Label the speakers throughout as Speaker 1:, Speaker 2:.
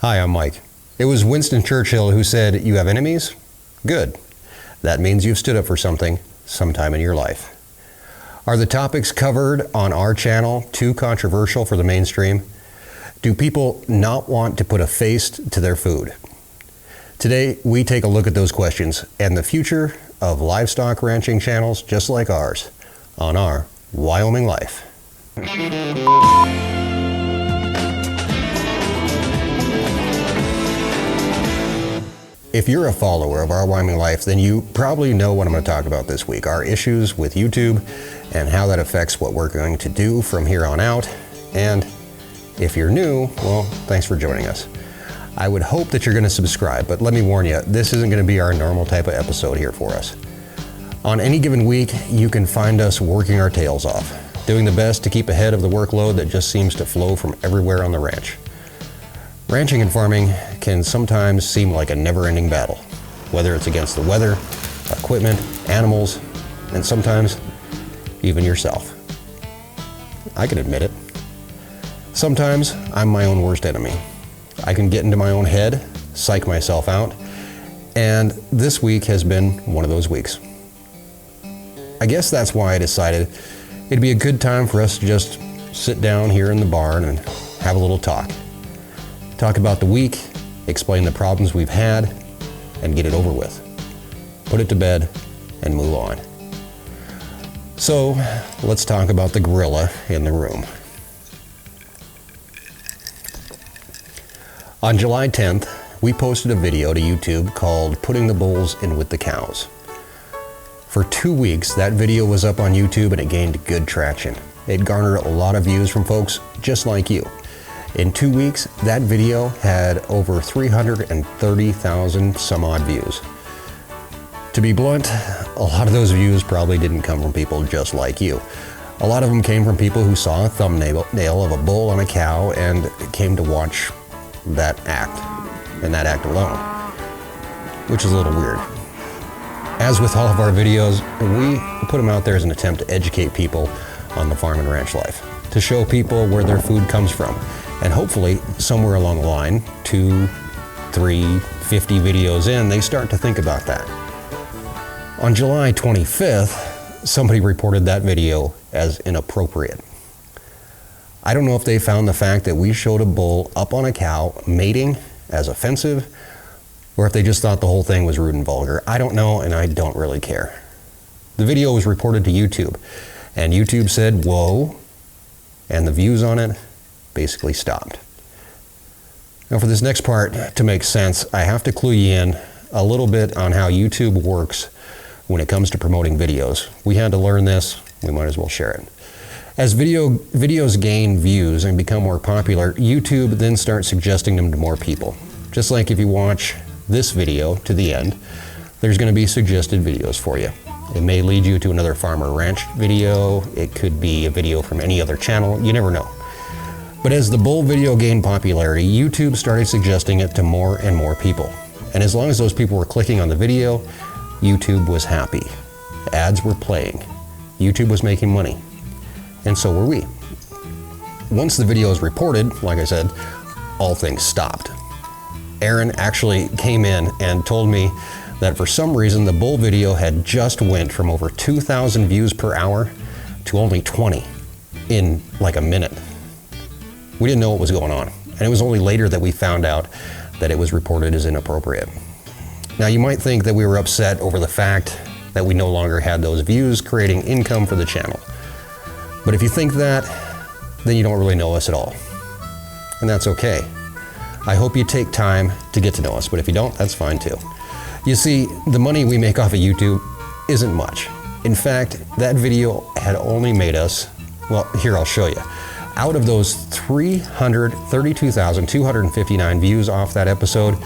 Speaker 1: Hi, I'm Mike. It was Winston Churchill who said, "You have enemies? Good. That means you've stood up for something sometime in your life." Are the topics covered on our channel too controversial for the mainstream? Do people not want to put a face to their food? Today, we take a look at those questions and the future of livestock ranching channels just like ours on our Wyoming Life. If you're a follower of Our Wyoming Life, then you probably know what I'm going to talk about this week, our issues with YouTube and how that affects what we're going to do from here on out. And if you're new, well, thanks for joining us. I would hope that you're going to subscribe, but let me warn you, this isn't going to be our normal type of episode here for us. On any given week, you can find us working our tails off, doing the best to keep ahead of the workload that just seems to flow from everywhere on the ranch. Ranching and farming can sometimes seem like a never-ending battle, whether it's against the weather, equipment, animals, and sometimes even yourself. I can admit it. Sometimes I'm my own worst enemy. I can get into my own head, psych myself out, and this week has been one of those weeks. I guess that's why I decided it'd be a good time for us to just sit down here in the barn and have a little talk. Talk about the week, explain the problems we've had, and get it over with. Put it to bed and move on. So let's talk about the gorilla in the room. On July 10th, we posted a video to YouTube called "Putting the Bulls in with the Cows." For 2 weeks, that video was up on YouTube and it gained good traction. It garnered a lot of views from folks just like you. In 2 weeks, that video had over 330,000 some odd views. To be blunt, a lot of those views probably didn't come from people just like you. A lot of them came from people who saw a thumbnail of a bull on a cow and came to watch that act, and that act alone, which is a little weird. As with all of our videos, we put them out there as an attempt to educate people on the farm and ranch life, to show people where their food comes from. And hopefully, somewhere along the line, 2, 3, 50 videos in, they start to think about that. On July 25th, somebody reported that video as inappropriate. I don't know if they found the fact that we showed a bull up on a cow mating as offensive, or if they just thought the whole thing was rude and vulgar. I don't know, and I don't really care. The video was reported to YouTube, and YouTube said, "Whoa," and the views on it basically stopped. Now for this next part to make sense, I have to clue you in a little bit on how YouTube works when it comes to promoting videos. We had to learn this, we might as well share it. As videos gain views and become more popular, YouTube then starts suggesting them to more people. Just like if you watch this video to the end, there's going to be suggested videos for you. It may lead you to another farm or ranch video, it could be a video from any other channel, you never know. But as the bull video gained popularity, YouTube started suggesting it to more and more people. And as long as those people were clicking on the video, YouTube was happy. Ads were playing. YouTube was making money. And so were we. Once the video was reported, like I said, all things stopped. Erin actually came in and told me that for some reason the bull video had just went from over 2,000 views per hour to only 20 in like a minute. We didn't know what was going on, and it was only later that we found out that it was reported as inappropriate. Now you might think that we were upset over the fact that we no longer had those views creating income for the channel. But if you think that, then you don't really know us at all. And that's okay. I hope you take time to get to know us, but if you don't, that's fine too. You see, the money we make off of YouTube isn't much. In fact, that video had only made us, well, here I'll show you. Out of those 332,259 views off that episode,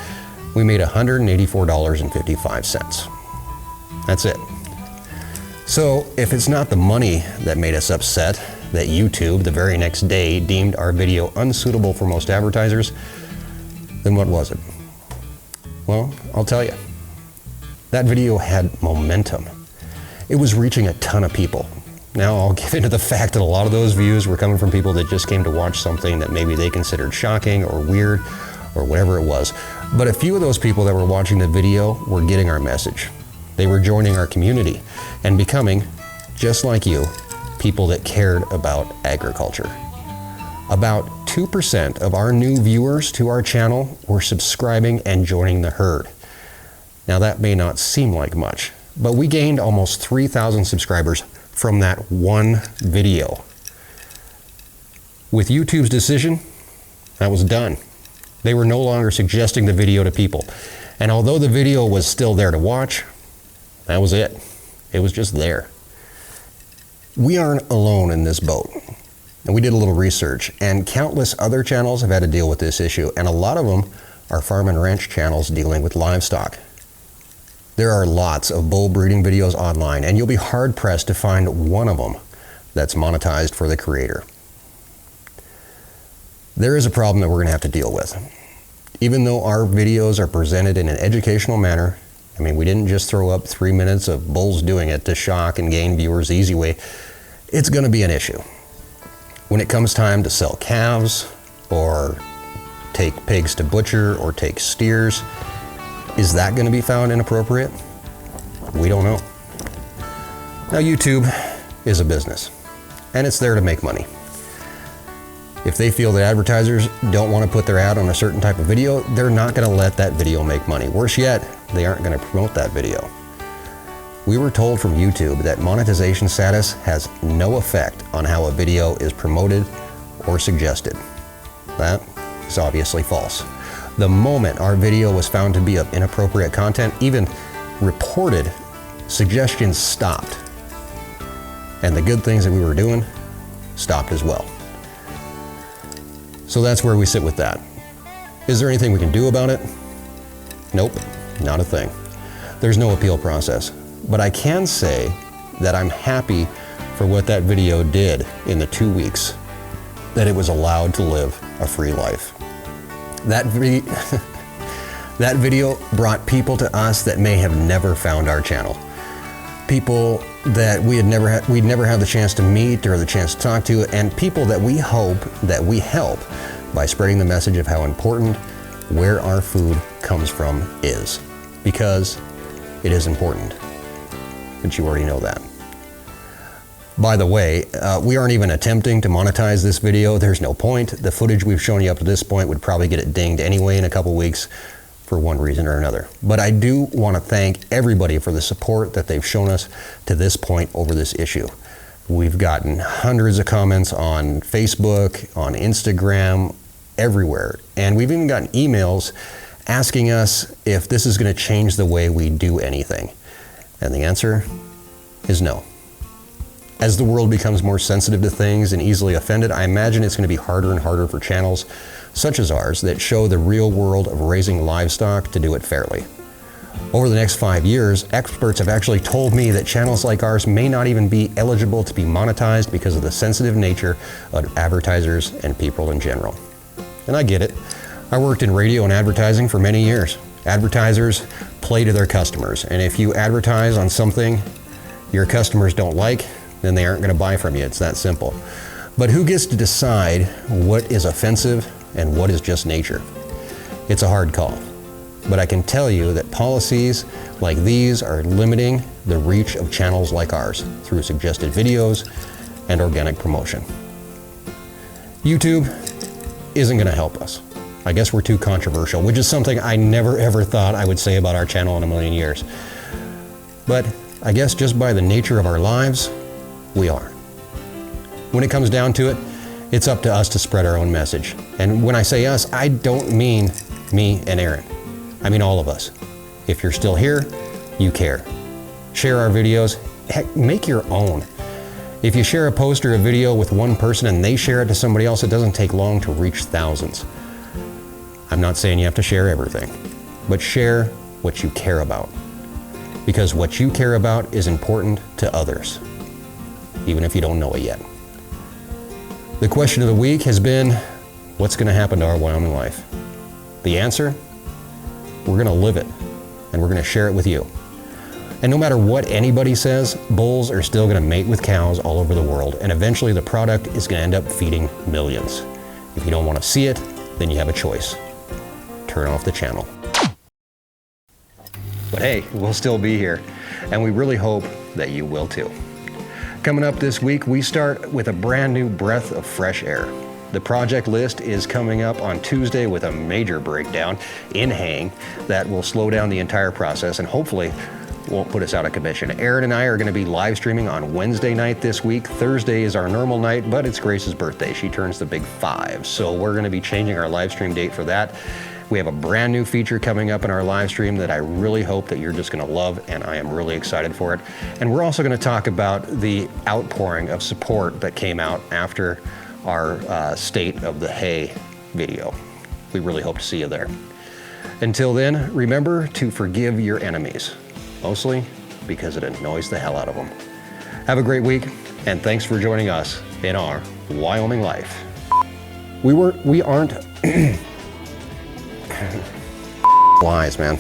Speaker 1: we made $184.55. That's it. So if it's not the money that made us upset that YouTube the very next day deemed our video unsuitable for most advertisers, then what was it? Well, I'll tell you. That video had momentum. It was reaching a ton of people. Now, I'll give into the fact that a lot of those views were coming from people that just came to watch something that maybe they considered shocking or weird, or whatever it was. But a few of those people that were watching the video were getting our message. They were joining our community and becoming, just like you, people that cared about agriculture. About 2% of our new viewers to our channel were subscribing and joining the herd. Now that may not seem like much, but we gained almost 3,000 subscribers from that one video. With YouTube's decision, that was done. They were no longer suggesting the video to people. And although the video was still there to watch, that was it. It was just there. We aren't alone in this boat. And we did a little research, and countless other channels have had to deal with this issue, and a lot of them are farm and ranch channels dealing with livestock. There are lots of bull breeding videos online, and you'll be hard-pressed to find one of them that's monetized for the creator. There is a problem that we're going to have to deal with. Even though our videos are presented in an educational manner, I mean, we didn't just throw up 3 minutes of bulls doing it to shock and gain viewers the easy way. It's going to be an issue. When it comes time to sell calves, or take pigs to butcher, or take steers, is that going to be found inappropriate? We don't know. Now, YouTube is a business, and it's there to make money. If they feel that advertisers don't want to put their ad on a certain type of video, they're not going to let that video make money. Worse yet, they aren't going to promote that video. We were told from YouTube that monetization status has no effect on how a video is promoted or suggested. That is obviously false. The moment our video was found to be of inappropriate content, even reported, suggestions stopped. And the good things that we were doing stopped as well. So that's where we sit with that. Is there anything we can do about it? Nope, not a thing. There's no appeal process. But I can say that I'm happy for what that video did in the 2 weeks that it was allowed to live a free life. That video brought people to us that may have never found our channel. People that we'd never had the chance to meet or the chance to talk to, and people that we hope that we help by spreading the message of how important where our food comes from is. Because it is important. But you already know that. By the way, we aren't even attempting to monetize this video. There's no point. The footage we've shown you up to this point would probably get it dinged anyway in a couple weeks for one reason or another. But I do want to thank everybody for the support that they've shown us to this point over this issue. We've gotten hundreds of comments on Facebook, on Instagram, everywhere. And we've even gotten emails asking us if this is going to change the way we do anything. And the answer is no. As the world becomes more sensitive to things and easily offended, I imagine it's going to be harder and harder for channels such as ours that show the real world of raising livestock to do it fairly. Over the next 5 years, experts have actually told me that channels like ours may not even be eligible to be monetized because of the sensitive nature of advertisers and people in general. And I get it. I worked in radio and advertising for many years. Advertisers play to their customers, and if you advertise on something your customers don't like, then they aren't going to buy from you. It's that simple. But who gets to decide what is offensive and what is just nature? It's a hard call. But I can tell you that policies like these are limiting the reach of channels like ours through suggested videos and organic promotion. YouTube isn't going to help us. I guess we're too controversial, which is something I never ever thought I would say about our channel in a million years. But I guess just by the nature of our lives, we are. When it comes down to it, it's up to us to spread our own message. And when I say us, I don't mean me and Erin. I mean all of us. If you're still here, you care. Share our videos. Heck, make your own. If you share a post or a video with one person and they share it to somebody else, it doesn't take long to reach thousands. I'm not saying you have to share everything, but share what you care about. Because what you care about is important to others, even if you don't know it yet. The question of the week has been, what's going to happen to our Wyoming life? The answer? We're going to live it, and we're going to share it with you. And no matter what anybody says, bulls are still going to mate with cows all over the world, and eventually the product is going to end up feeding millions. If you don't want to see it, then you have a choice. turn off the channel. But hey, we'll still be here, and we really hope that you will too. Coming up this week, we start with a brand new breath of fresh air. The project list is coming up on Tuesday with a major breakdown in haying that will slow down the entire process and hopefully won't put us out of commission. Erin and I are going to be live streaming on Wednesday night this week. Thursday is our normal night, but it's Grace's birthday. She turns the big 5, so we're going to be changing our live stream date for that. We have a brand new feature coming up in our live stream that I really hope that you're just going to love, and I am really excited for it. And we're also going to talk about the outpouring of support that came out after our State of the Hay video. We really hope to see you there. Until then, remember to forgive your enemies, mostly because it annoys the hell out of them. Have a great week, and thanks for joining us in our Wyoming Life. We aren't wise, man.